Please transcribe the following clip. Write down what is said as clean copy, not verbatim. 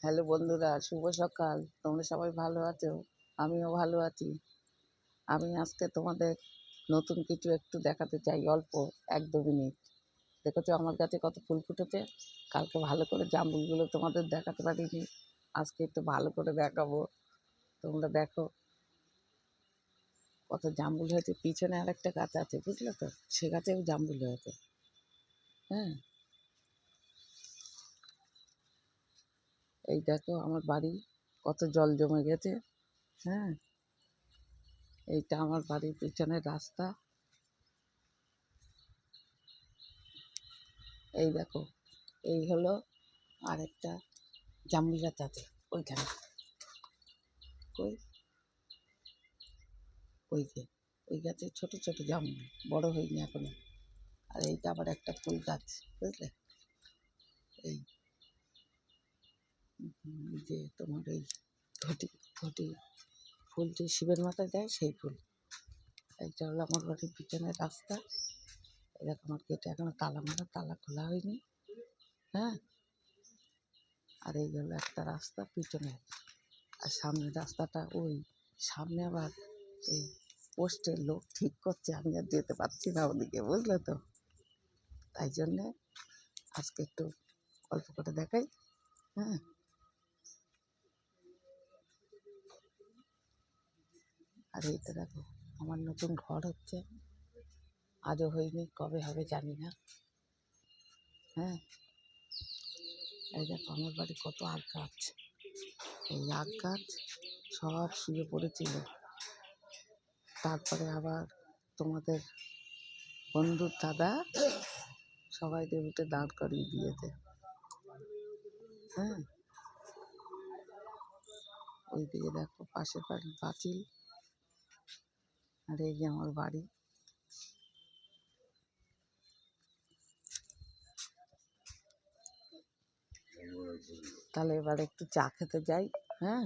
Hello বন্ধুরা, শুভ সকাল। তোমরা সবাই ভালো আছো? আমিও ভালো আছি। আমি আজকে তোমাদের নতুন কিছু একটু দেখাতে চাই, অল্প 1-2 মিনিট। দেখেছো আমার গাছে কত ফুল ফুটেছে। কালকে ভালো করে জামরুলগুলো তোমাদের দেখাতে পারিনি, আজকে একটু ভালো করে দেখাবো। তোমরা দেখো কত জামরুল হয়েছে। পিছনে আর একটা গাছ আছে, বুঝলে তো, সে গাছেও জামরুল হয়েছে। হ্যাঁ, এই দেখো আমার বাড়ি কত জল জমে গেছে। হ্যাঁ, এইটা আমার বাড়ির পিছনের রাস্তা। এই দেখো, এই হলো আরেকটা জামরুল গাছ আছে ওইখানে। ওই ওই যে ওই গাছে ছোট ছোট জামরুল, বড় হয়নি এখনো। আর এইটা আবার একটা ফুল গাছ, বুঝলে। এই যে তোমার ওই ঘটি ঘটি ফুলটি শিবের মাথায় দেয়, সেই ফুল। এইটা হলো আমার বাড়ির পিছনের রাস্তা। এরকম আমার গেটে এখনো তালা মারা, তালা খোলা হয়নি। হ্যাঁ, আর এই হলো একটা রাস্তা পিছনে। আর সামনের রাস্তাটা ওই সামনে আবার এই পোস্টের লোক ঠিক করছে, আমি আর যেতে পারছি না ওদিকে, বুঝলে তো। তাই জন্যে আজকে একটু অল্প করে দেখাই। হ্যাঁ, আর এইটা দেখো আমার নতুন ঘর হচ্ছে, আজও হয়নি, কবে হবে জানি না। হ্যাঁ, এই দেখো আমার বাড়ি কত আগ গাছ। এই আগ গাছ সব শুয়ে পড়েছিল, তারপরে আবার তোমাদের বন্ধুর দাদা সবাইকে উঠে দাঁড় করিয়ে দিয়েছে। হ্যাঁ, ওইদিকে দেখো পাশের বাড়ির পাঁচিল, আর এই যে আমার বাড়ি। তাহলে এবার একটু চা খেতে যাই। হ্যাঁ।